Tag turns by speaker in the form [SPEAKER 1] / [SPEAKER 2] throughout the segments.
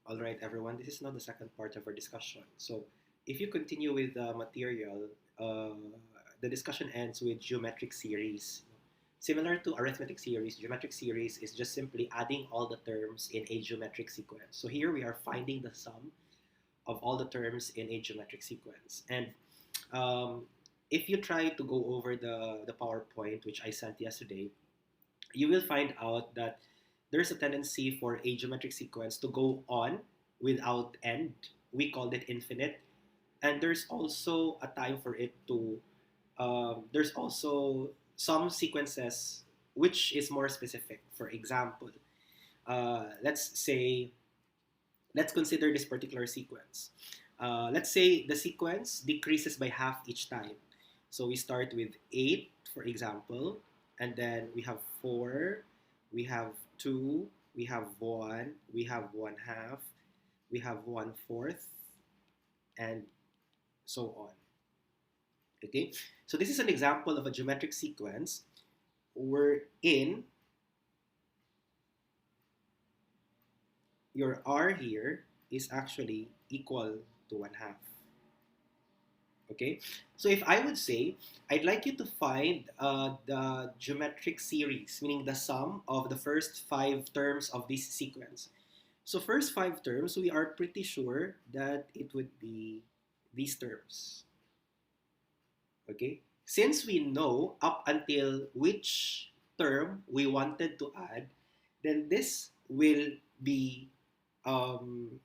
[SPEAKER 1] All right, everyone, this is now the second part of our discussion. So, if you continue with the material, the discussion ends with geometric series. Similar to arithmetic series, geometric series is just simply adding all the terms in a geometric sequence. So, here we are finding the sum of all the terms in a geometric sequence. And um, if you try to go over the PowerPoint, which I sent yesterday, you will find out that there's a tendency for a geometric sequence to go on without end. We called it infinite. And there's also a time for it to, there's also some sequences which is more specific. For example, let's say, let's consider this particular sequence. Let's say the sequence decreases by half each time. So we start with 8, for example, and then we have 4, we have 2, we have 1, we have 1 half, we have 1/4, and so on. Okay, so this is an example of a geometric sequence wherein your r here is actually equal to 1 half. Okay, so if I would say, I'd like you to find the geometric series, meaning the sum of the first 5 terms of this sequence. So first 5 terms, we are pretty sure that it would be these terms. Okay, since we know up until which term we wanted to add, then this will be um,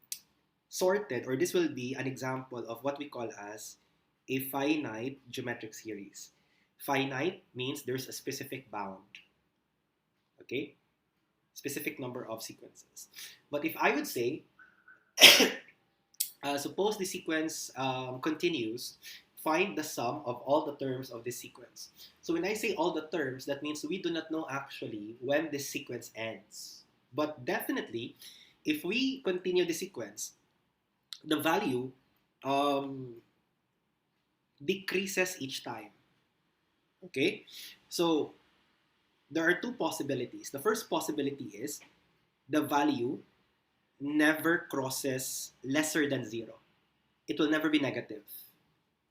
[SPEAKER 1] sorted, or this will be an example of what we call as a finite geometric series. Finite means there's a specific bound, okay? Specific number of sequences. But if I would say, suppose the sequence continues, find the sum of all the terms of this sequence. So when I say all the terms, that means we do not know actually when this sequence ends. But definitely, if we continue the sequence, the value um, decreases each time. Okay? So there are two possibilities. The first possibility is the value never crosses lesser than 0. It will never be negative.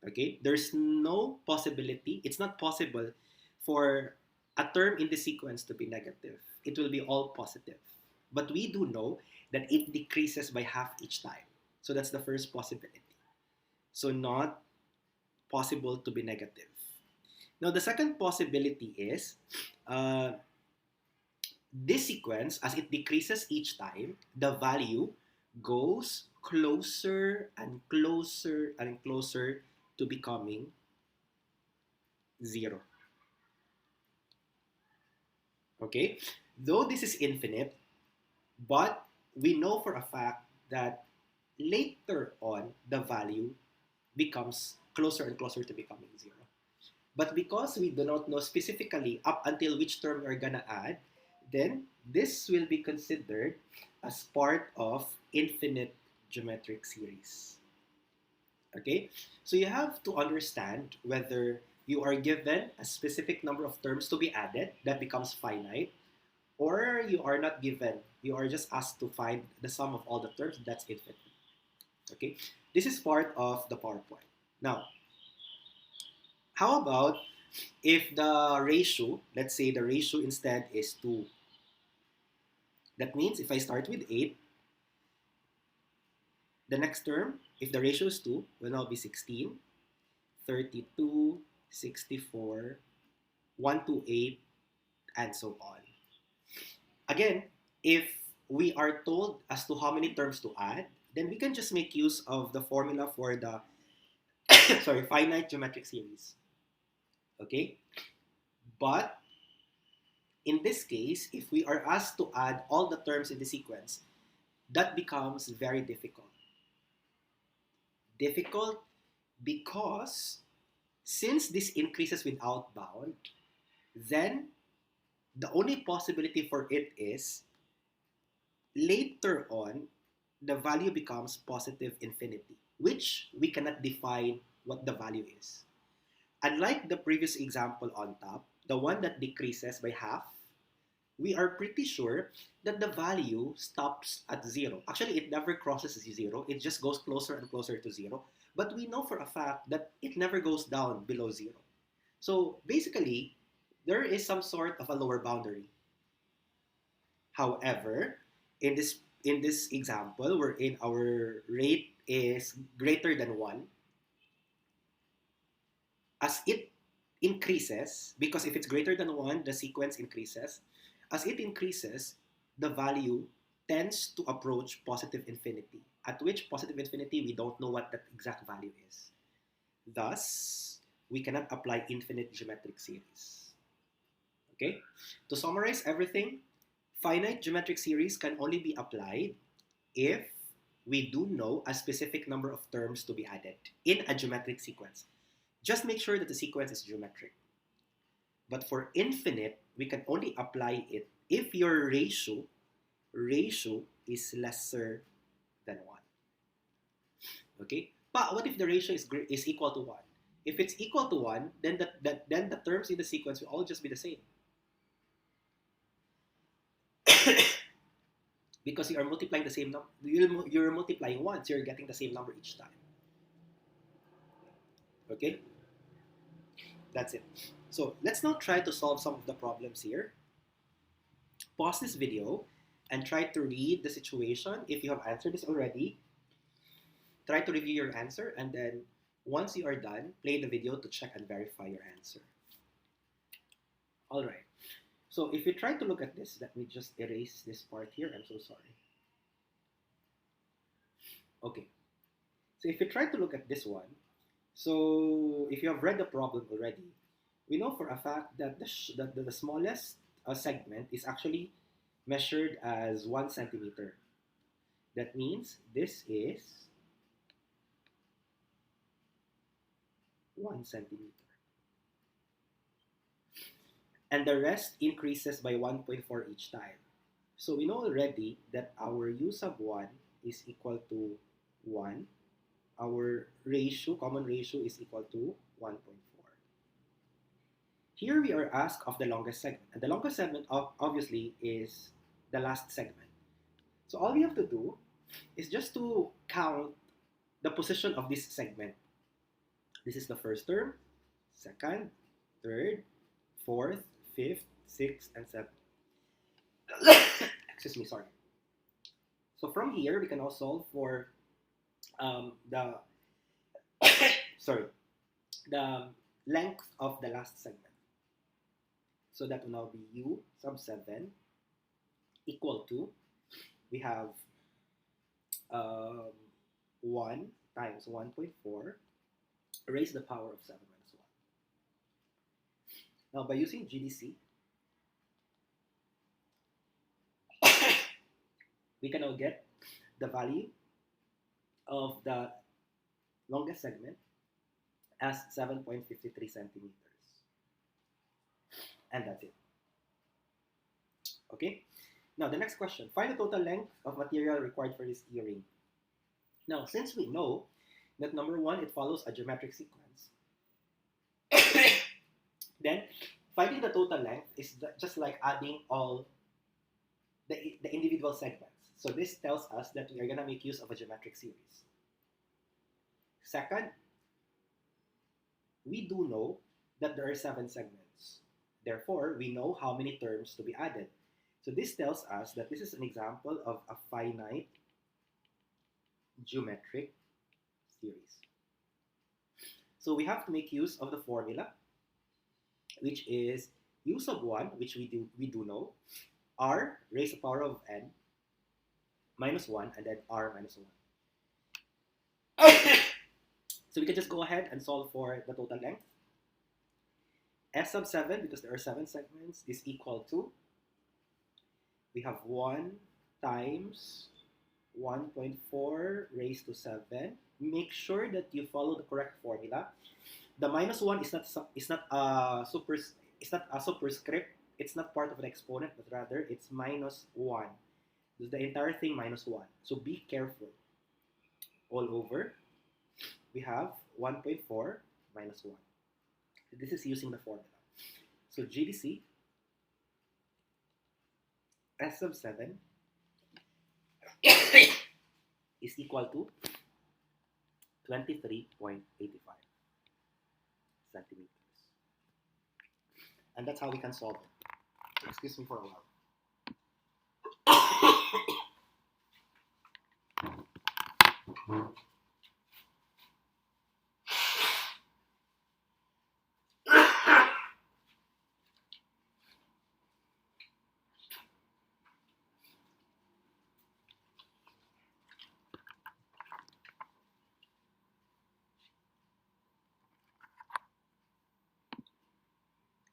[SPEAKER 1] Okay? There's no possibility, it's not possible for a term in the sequence to be negative. It will be all positive. But we do know that it decreases by half each time. So that's the first possibility. So not possible to be negative. Now, the second possibility is uh, this sequence, as it decreases each time, the value goes closer and closer and closer to becoming 0. Okay? Though this is infinite, but we know for a fact that later on the value becomes closer and closer to becoming 0. But because we do not know specifically up until which term we're gonna add, then this will be considered as part of infinite geometric series. Okay? So you have to understand whether you are given a specific number of terms to be added, that becomes finite, or you are not given. You are just asked to find the sum of all the terms, that's infinite. Okay? This is part of the PowerPoint. Now, how about if the ratio, let's say the ratio instead is 2. That means if I start with 8, the next term, if the ratio is 2, will now be 16, 32, 64, 128, and so on. Again, if we are told as to how many terms to add, then we can just make use of the formula for the sorry, finite geometric series. Okay? But in this case, if we are asked to add all the terms in the sequence, that becomes very difficult. Difficult because since this increases without bound, then the only possibility for it is later on the value becomes positive infinity, which we cannot define what the value is. Unlike the previous example on top, the one that decreases by half, we are pretty sure that the value stops at 0. Actually, it never crosses 0. It just goes closer and closer to 0. But we know for a fact that it never goes down below 0. So basically, there is some sort of a lower boundary. However, in this example, wherein our rate is greater than 1, as it increases, because if it's greater than 1, the sequence increases. As it increases, the value tends to approach positive infinity, at which positive infinity, we don't know what that exact value is. Thus, we cannot apply infinite geometric series. Okay? To summarize everything, finite geometric series can only be applied if we do know a specific number of terms to be added in a geometric sequence. Just make sure that the sequence is geometric. But for infinite, we can only apply it if your ratio is lesser than 1. Okay? But what if the ratio is equal to 1? If it's equal to 1, then the terms in the sequence will all just be the same. Because you are multiplying the same number. You're multiplying once, you're getting the same number each time. Okay? That's it. So let's now try to solve some of the problems here. Pause this video and try to read the situation. If you have answered this already, try to review your answer, and then once you are done, play the video to check and verify your answer. All right. So if you try to look at this, let me just erase this part here. I'm so sorry. Okay. So if you try to look at this one, so if you have read the problem already, we know for a fact that the smallest segment is actually measured as 1 centimeter. That means this is 1 centimeter. And the rest increases by 1.4 each time. So we know already that our u sub 1 is equal to 1. Our ratio, common ratio, is equal to 1.4. Here we are asked of the longest segment. And the longest segment obviously is the last segment. So all we have to do is just to count the position of this segment. This is the first term, second, third, fourth, fifth, sixth, and seventh. Excuse me, sorry. So from here, we can now solve for the sorry, the length of the last segment. So that will now be u sub 7 equal to, we have 1 times 1.4 raised to the power of 7 minus 1. Now by using GDC, we can now get the value of the longest segment as 7.53 centimeters. And that's it. Okay? Now, the next question. Find the total length of material required for this earring. Now, since we know that number 1, it follows a geometric sequence, then finding the total length is just like adding all the individual segments. So this tells us that we are going to make use of a geometric series. Second, we do know that there are 7 segments. Therefore, we know how many terms to be added. So this tells us that this is an example of a finite geometric series. So we have to make use of the formula, which is u sub 1, which we do know, r raised to the power of n minus 1, and then r minus 1. So we can just go ahead and solve for the total length. S sub 7, because there are 7 segments, is equal to, we have 1 times 1.4 raised to 7. Make sure that you follow the correct formula. The minus 1 is not a superscript. It's not part of an exponent, but rather it's minus 1. This is the entire thing minus 1. So be careful. All over, we have 1.4 minus 1. This is using the formula. So GDC S sub 7 is equal to 23.85 centimeters. And that's how we can solve it. Excuse me for a while.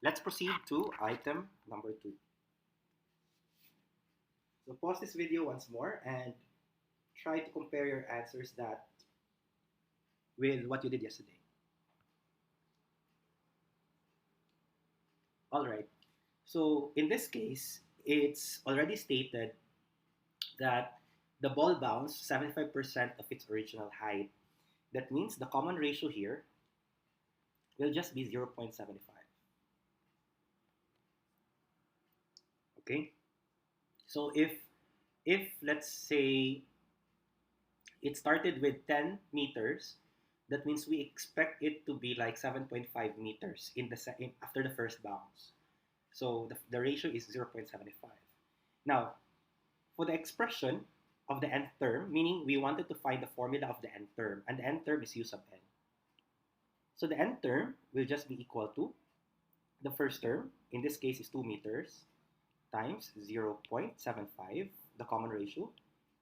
[SPEAKER 1] Let's proceed to item number 2. So pause this video once more and try to compare your answers that with what you did yesterday. All right. So in this case, it's already stated that the ball bounced 75% of its original height. That means the common ratio here will just be 0.75. Okay? So if let's say it started with 10 meters, that means we expect it to be like 7.5 meters after the first bounce. So the ratio is 0.75. Now, for the expression of the nth term, meaning we wanted to find the formula of the nth term, and the nth term is u sub n. So the nth term will just be equal to the first term, in this case is 2 meters, times 0.75, the common ratio,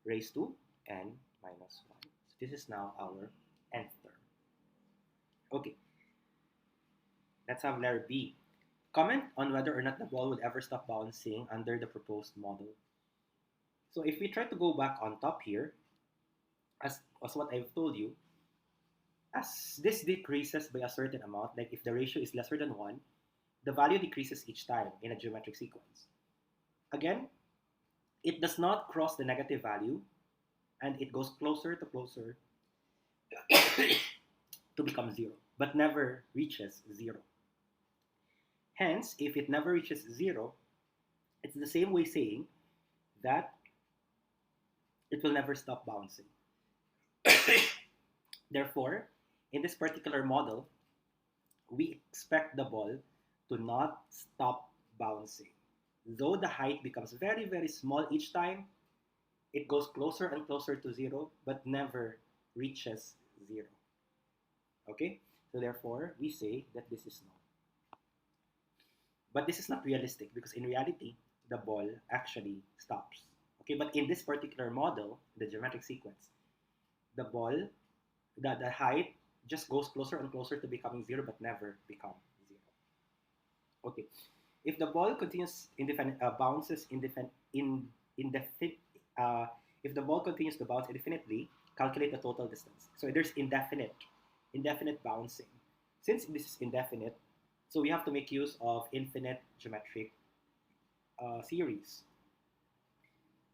[SPEAKER 1] raised to n minus 1. So this is now our nth term. Okay, let's have letter B. Comment on whether or not the ball would ever stop bouncing under the proposed model. So if we try to go back on top here, as what I've told you, as this decreases by a certain amount, like if the ratio is lesser than 1, the value decreases each time in a geometric sequence. Again, it does not cross the negative value, and it goes closer to closer to become 0, but never reaches 0. Hence, if it never reaches 0, it's the same way saying that it will never stop bouncing. Therefore, in this particular model, we expect the ball to not stop bouncing. Though the height becomes very, very small each time, it goes closer and closer to 0, but never reaches 0. Okay? So therefore, we say that this is no. But this is not realistic because in reality, the ball actually stops. Okay, but in this particular model, the geometric sequence, the ball, the height just goes closer and closer to becoming 0, but never become 0. Okay, if the ball continues bounces if the ball continues to bounce indefinitely, calculate the total distance. So there's indefinite bouncing. Since this is indefinite, so we have to make use of infinite geometric series.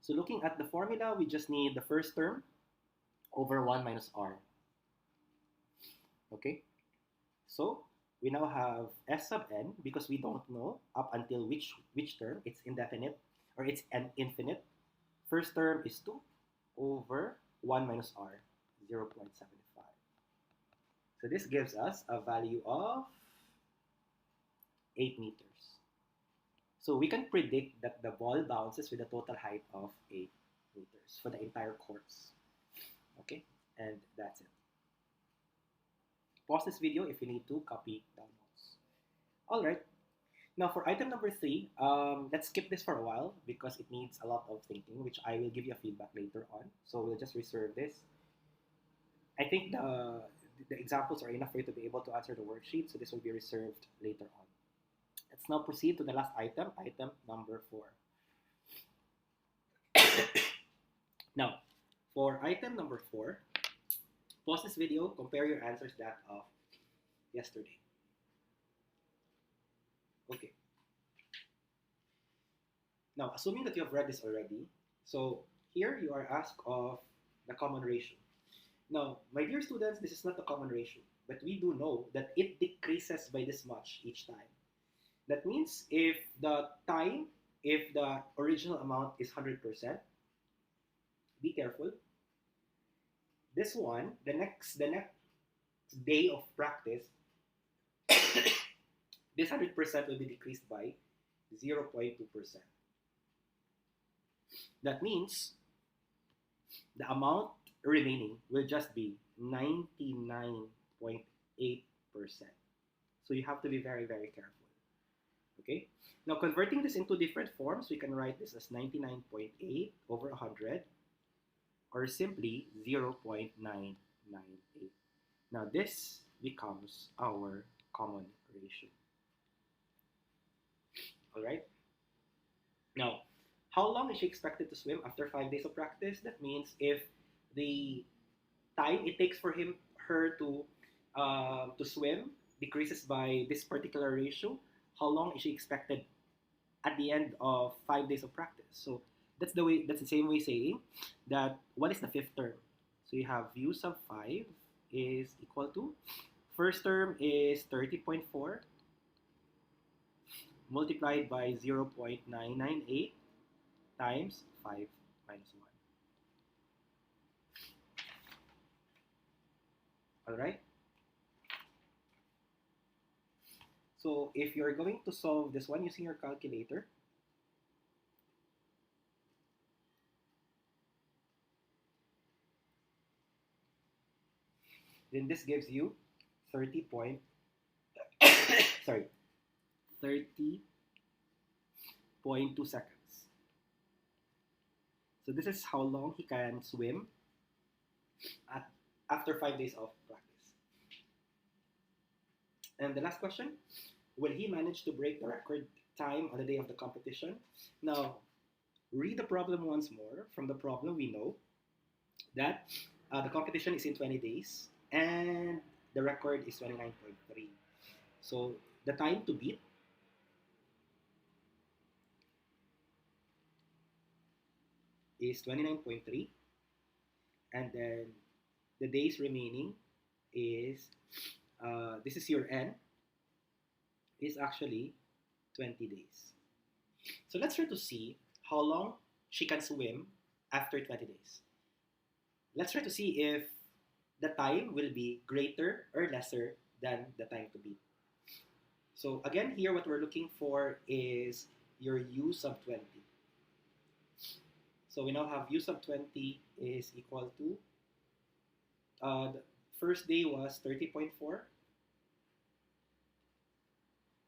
[SPEAKER 1] So looking at the formula, we just need the first term over 1 minus r. Okay, so we now have s sub n because we don't know up until which term it's indefinite or it's an infinite. First term is 2 over 1 minus r, 0.75. So this gives us a value of 8 meters. So we can predict that the ball bounces with a total height of 8 meters for the entire course. Okay, and that's it. Pause this video if you need to copy down notes. All right. Now for item number 3, let's skip this for a while because it needs a lot of thinking, which I will give you a feedback later on. So we'll just reserve this. I think the examples are enough for you to be able to answer the worksheet, so this will be reserved later on. Let's now proceed to the last item, item number 4. Now, for item number 4, pause this video, compare your answers that of yesterday. Okay. Now, assuming that you have read this already, so here you are asked of the common ratio. Now, my dear students, this is not the common ratio, but we do know that it decreases by this much each time. That means if the time if the original amount is 100%, be careful. This one, the next day of practice, this 100% will be decreased by 0.2%. That means the amount remaining will just be 99.8%. So you have to be very, very careful. Okay? Now, converting this into different forms, we can write this as 99.8 over 100, or simply 0.998. Now, this becomes our common ratio. All right? Now, how long is she expected to swim after 5 days of practice? That means if the time it takes for her to swim decreases by this particular ratio, how long is she expected at the end of 5 days of practice? So that's the way. That's the same way saying that what is the fifth term? So you have u sub 5 is equal to, first term is 30.4 multiplied by 0.998 times 5 minus 1. Alright? So if you're going to solve this one using your calculator, then this gives you 30 point sorry 30.2 seconds. So this is how long he can swim at, after 5 days of practice. And the last question, will he manage to break the record time on the day of the competition? Now, read the problem once more. From the problem, we know that the competition is in 20 days and the record is 29.3. So the time to beat is 29.3, and then the days remaining is, this is your n, is actually 20 days. So let's try to see how long she can swim after 20 days. Let's try to see if the time will be greater or lesser than the time to beat. So again, here what we're looking for is your u sub 20. So we now have u sub 20 is equal to, the first day was 30.4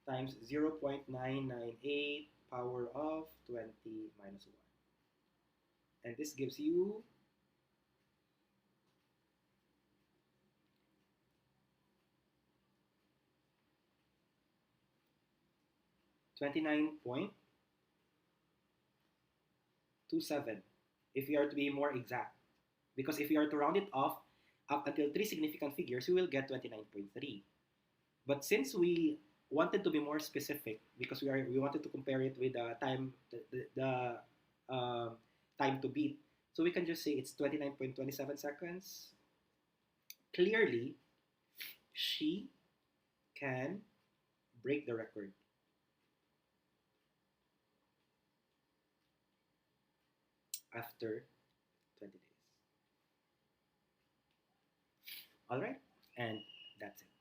[SPEAKER 1] times 0.998 power of 20 minus 1. And this gives you 29.27 if you are to be more exact. Because if you are to round it off up until three significant figures, you will get 29.3. But since we wanted to be more specific, because we wanted to compare it with the time to beat, so we can just say it's 29.27 seconds. Clearly, she can break the record. After 20 days. All right, and that's it.